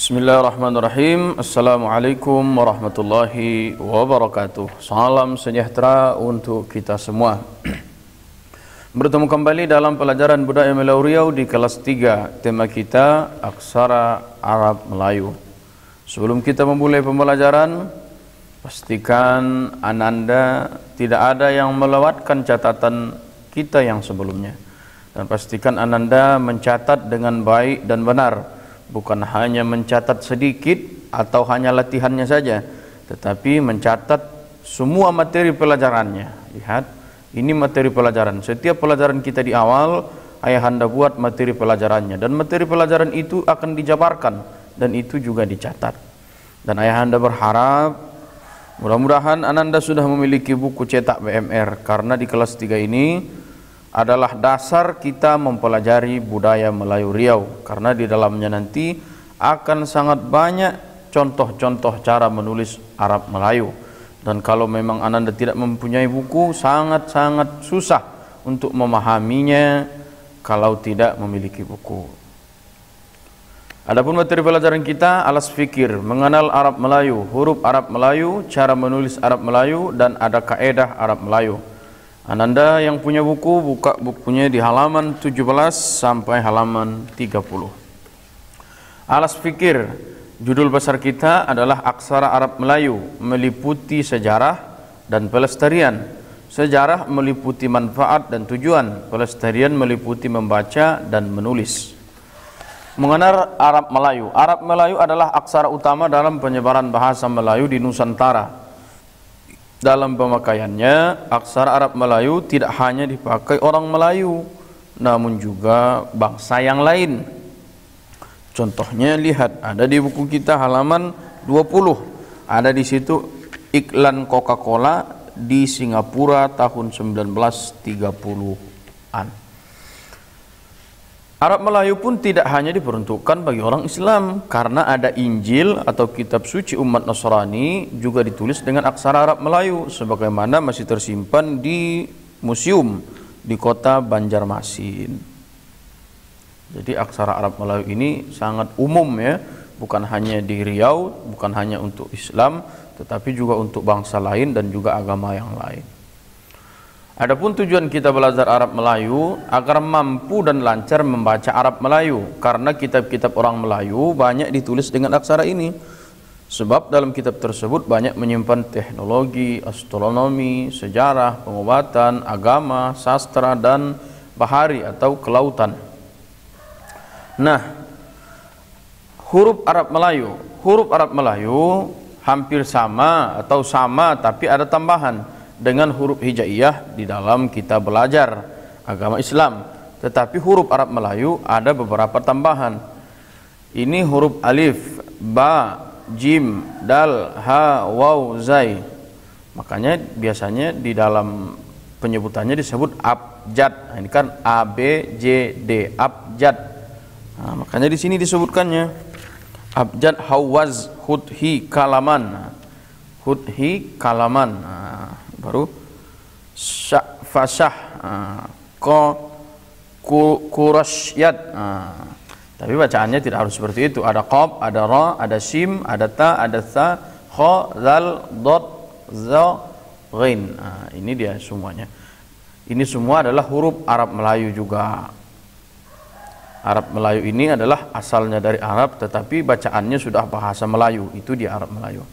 Bismillahirrahmanirrahim. Assalamualaikum warahmatullahi wabarakatuh. Salam sejahtera untuk kita semua. Bertemu kembali dalam pelajaran Budaya Melayu Riau di kelas 3. Tema kita Aksara Arab Melayu. Sebelum kita memulai pembelajaran, pastikan Ananda tidak ada yang melewatkan catatan kita yang sebelumnya. Dan pastikan Ananda mencatat dengan baik dan benar. Bukan hanya mencatat sedikit atau hanya latihannya saja, tetapi mencatat semua materi pelajarannya. Lihat, ini materi pelajaran. Setiap pelajaran kita di awal, ayahanda buat materi pelajarannya. Dan materi pelajaran itu akan dijabarkan, dan itu juga dicatat. Dan ayahanda berharap, mudah-mudahan Ananda sudah memiliki buku cetak BMR, karena di kelas 3 ini adalah dasar kita mempelajari budaya Melayu Riau, karena di dalamnya nanti akan sangat banyak contoh-contoh cara menulis Arab Melayu. Dan kalau memang Ananda tidak mempunyai buku, sangat-sangat susah untuk memahaminya kalau tidak memiliki buku. Adapun materi pelajaran kita, alas fikir, mengenal Arab Melayu, huruf Arab Melayu, cara menulis Arab Melayu, dan ada kaedah Arab Melayu. Ananda yang punya buku, buka bukunya di halaman 17 sampai halaman 30. Alas fikir, judul besar kita adalah Aksara Arab Melayu, meliputi sejarah dan pelestarian. Sejarah meliputi manfaat dan tujuan, pelestarian meliputi membaca dan menulis. Mengenal Arab Melayu. Arab Melayu adalah aksara utama dalam penyebaran bahasa Melayu di Nusantara. Dalam pemakaiannya, aksara Arab Melayu tidak hanya dipakai orang Melayu, namun juga bangsa yang lain. Contohnya lihat, ada di buku kita halaman 20. Ada di situ iklan Coca-Cola di Singapura tahun 1930-an. Arab Melayu pun tidak hanya diperuntukkan bagi orang Islam, karena ada Injil atau kitab suci umat Nasrani juga ditulis dengan aksara Arab Melayu, sebagaimana masih tersimpan di museum di kota Banjarmasin. Jadi aksara Arab Melayu ini sangat umum ya, bukan hanya di Riau, bukan hanya untuk Islam, tetapi juga untuk bangsa lain dan juga agama yang lain. Adapun tujuan kita belajar Arab Melayu agar mampu dan lancar membaca Arab Melayu, karena kitab-kitab orang Melayu banyak ditulis dengan aksara ini. Sebab dalam kitab tersebut banyak menyimpan teknologi, astronomi, sejarah, pengobatan, agama, sastra, dan bahari atau kelautan. Nah, huruf Arab Melayu hampir sama atau sama, tapi ada tambahan dengan huruf hijaiyah di dalam kita belajar agama Islam. Tetapi huruf Arab Melayu ada beberapa tambahan. Ini huruf alif, ba, jim, dal, ha, waw, zai. Makanya biasanya di dalam penyebutannya disebut abjad. Nah, ini kan A, B, J, D, abjad. Nah, makanya di sini disebutkannya abjad, hawaz, hudhi, kalaman. Hudhi, kalaman. Nah, baru fasyah, qurasyat. Tapi bacaannya tidak harus seperti itu. Ada qaf, ada ra, ada shim, ada ta, ada tha, kha, zal, dot, za, ghain. Ini dia semuanya. Ini semua adalah huruf Arab Melayu juga. Arab Melayu ini adalah asalnya dari Arab, tetapi bacaannya sudah bahasa Melayu. Itu dia Arab Melayu.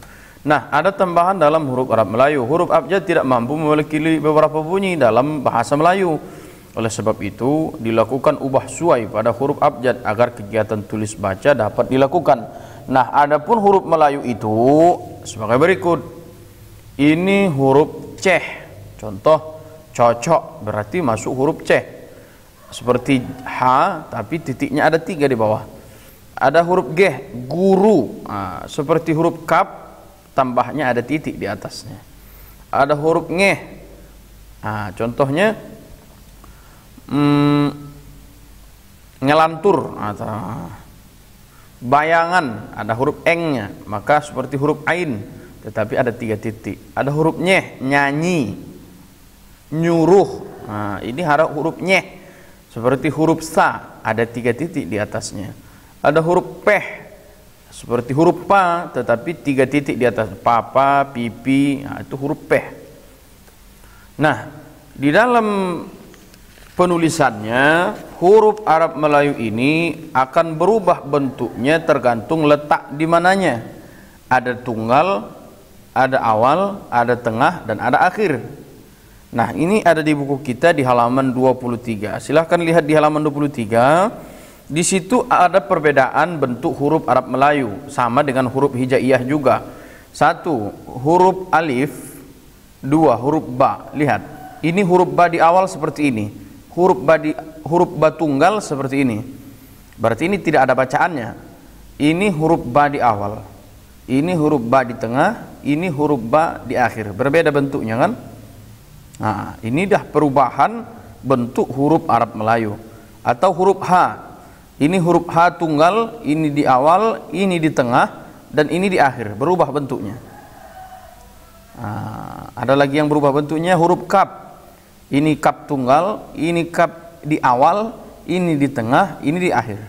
Nah, ada tambahan dalam huruf Arab Melayu. Huruf abjad tidak mampu mewakili beberapa bunyi dalam bahasa Melayu. Oleh sebab itu, dilakukan ubah suai pada huruf abjad agar kegiatan tulis baca dapat dilakukan. Nah, adapun huruf Melayu itu sebagai berikut. Ini huruf ceh. Contoh, cocok berarti masuk huruf ceh. Seperti H, tapi titiknya ada 3 di bawah. Ada huruf G, guru. Seperti huruf kaf, tambahnya ada titik di atasnya. Ada huruf nge. Contohnya ngelantur atau bayangan, ada huruf eng-nya, maka seperti huruf ain, tetapi ada 3 titik. Ada huruf nyeh, nyanyi, nyuruh. Ini huruf nyeh. Seperti huruf sa, ada 3 titik di atasnya. Ada huruf peh, Seperti huruf pa tetapi 3 titik di atas, papa, pipi, itu huruf p. Nah, di dalam penulisannya huruf Arab Melayu ini akan berubah bentuknya tergantung letak di mananya. Ada tunggal, ada awal, ada tengah, dan ada akhir. Nah, ini ada di buku kita di halaman 23. Silahkan lihat di halaman 23. Di situ ada perbedaan bentuk huruf Arab Melayu, sama dengan huruf hijaiyah juga. 1 huruf alif, 2 huruf ba. Lihat, ini huruf ba di awal seperti ini, huruf ba tunggal seperti ini. Berarti ini tidak ada bacaannya. Ini huruf ba di awal, ini huruf ba di tengah, ini huruf ba di akhir. Berbeda bentuknya kan? Nah, ini dah perubahan bentuk huruf Arab Melayu. Atau huruf H. Ini huruf H tunggal, ini di awal, ini di tengah, dan ini di akhir. Berubah bentuknya. Nah, ada lagi yang berubah bentuknya, huruf kaf. Ini kaf tunggal, ini kaf di awal, ini di tengah, ini di akhir.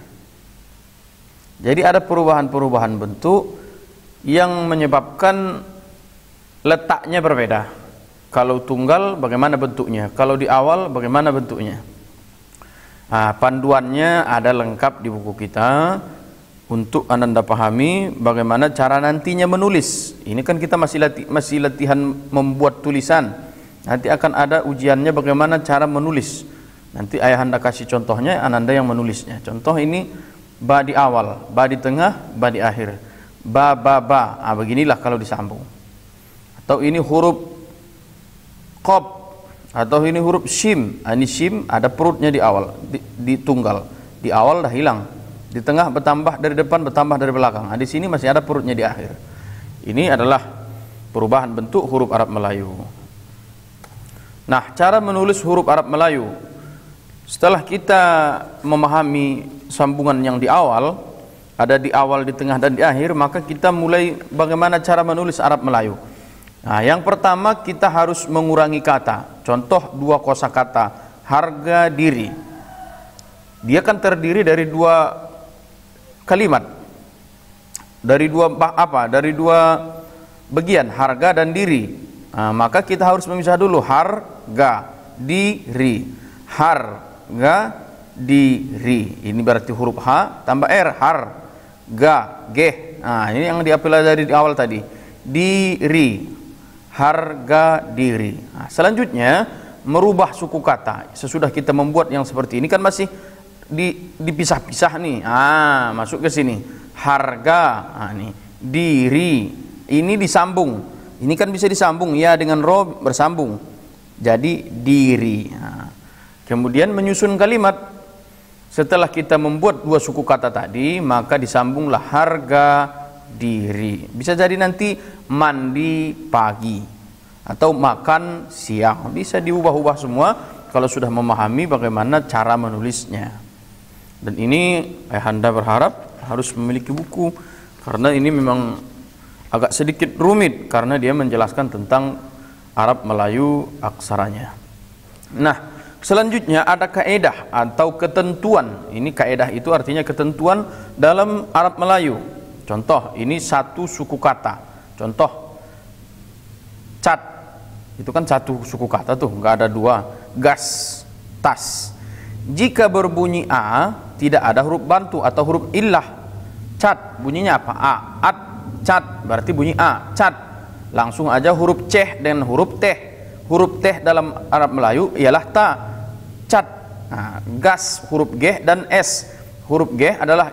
Jadi ada perubahan-perubahan bentuk yang menyebabkan letaknya berbeda. Kalau tunggal bagaimana bentuknya, kalau di awal bagaimana bentuknya. Nah, panduannya ada lengkap di buku kita untuk Anda pahami bagaimana cara nantinya menulis. Ini kan kita masih latihan membuat tulisan. Nanti akan ada ujiannya bagaimana cara menulis. Nanti ayahanda kasih contohnya, ananda yang menulisnya. Contoh ini ba di awal, ba di tengah, ba di akhir. Ba. Nah, beginilah kalau disambung. Atau ini huruf qaf. Atau ini huruf shim. Ini shim ada perutnya di awal, di tunggal. Di awal dah hilang. Di tengah bertambah dari depan, bertambah dari belakang. Nah, di sini masih ada perutnya di akhir. Ini adalah perubahan bentuk huruf Arab Melayu. Nah, cara menulis huruf Arab Melayu. Setelah kita memahami sambungan yang di awal, ada di awal, di tengah, dan di akhir, maka kita mulai bagaimana cara menulis Arab Melayu. Nah, yang pertama kita harus mengurangi kata. Contoh 2 kosakata, harga diri. Dia kan terdiri dari 2 kalimat. Dari 2 bagian, harga dan diri. Nah, maka kita harus memisah dulu harga diri. Harga diri. Ini berarti huruf H tambah R, harga G. Nah, ini yang diapelajari di awal tadi. Diri. Harga diri. Nah, selanjutnya merubah suku kata. Sesudah kita membuat yang seperti ini kan masih dipisah-pisah nih. Ah, masuk ke sini. Harga, ini diri. Ini disambung. Ini kan bisa disambung ya dengan ro bersambung. Jadi diri. Nah, kemudian menyusun kalimat. Setelah kita membuat 2 suku kata tadi, maka disambunglah harga diri. Bisa jadi nanti mandi pagi atau makan siang. Bisa diubah-ubah semua kalau sudah memahami bagaimana cara menulisnya. Dan ini ayahanda berharap harus memiliki buku, karena ini memang agak sedikit rumit karena dia menjelaskan tentang Arab Melayu aksaranya. Nah, selanjutnya ada kaedah atau ketentuan. Ini kaedah itu artinya ketentuan dalam Arab Melayu. Contoh, ini 1 suku kata. Contoh, cat. Itu kan 1 suku kata tuh, nggak ada 2. Gas, tas. Jika berbunyi A, tidak ada huruf bantu atau huruf illah. Cat, bunyinya apa? A. At, cat, berarti bunyi A. Cat. Langsung aja huruf C dan huruf T. Huruf T dalam Arab Melayu ialah ta. Cat. Nah, gas, huruf G dan S. Huruf G adalah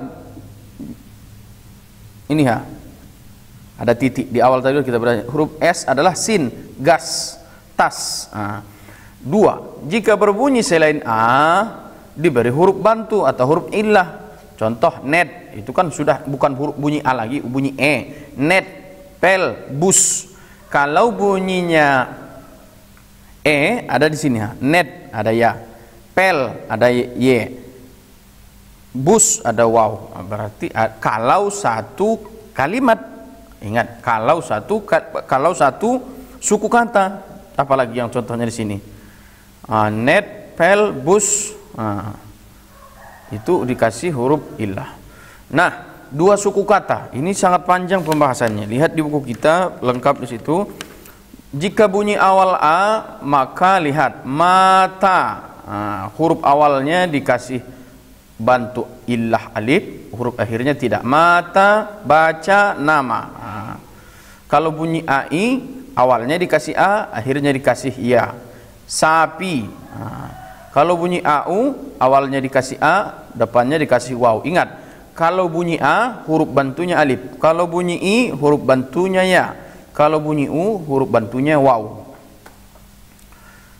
ini ya, ada titik di awal tadi kita belajar. Huruf S adalah sin, gas, tas. 2. Jika berbunyi selain A, diberi huruf bantu atau huruf illah. Contoh net, itu kan sudah bukan huruf bunyi A lagi, bunyi E. Net, pel, bus. Kalau bunyinya E ada di sini ya. Net ada ya, pel ada Y. Bus ada waw. Berarti kalau 1 kalimat, ingat kalau satu suku kata, apalagi yang contohnya di sini. Net, pel, bus. Itu dikasih huruf illah. Nah, dua suku kata. Ini sangat panjang pembahasannya. Lihat di buku kita lengkap di situ. Jika bunyi awal a, maka lihat mata. Huruf awalnya dikasih bantu illah alif, huruf akhirnya tidak. Mata, baca, nama. Kalau bunyi ai, awalnya dikasih a, akhirnya dikasih ya. Sapi. Kalau bunyi au, awalnya dikasih a, depannya dikasih waw. Ingat, kalau bunyi a, huruf bantunya alif. Kalau bunyi i, huruf bantunya ya. Kalau bunyi u, huruf bantunya waw.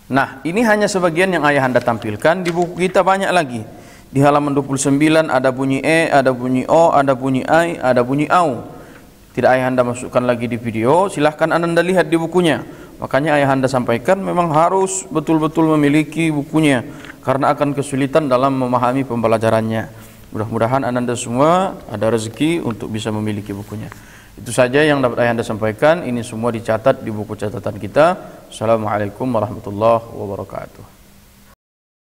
Nah, ini hanya sebagian yang ayahanda tampilkan. Di buku kita banyak lagi. Di halaman 29 ada bunyi e, ada bunyi o, ada bunyi ai, ada bunyi au. Tidak ayahanda masukkan lagi di video. Silahkan anda lihat di bukunya. Makanya ayahanda sampaikan memang harus betul-betul memiliki bukunya, karena akan kesulitan dalam memahami pembelajarannya. Mudah-mudahan anda semua ada rezeki untuk bisa memiliki bukunya. Itu saja yang dapat ayahanda sampaikan. Ini semua dicatat di buku catatan kita. Assalamualaikum warahmatullahi wabarakatuh.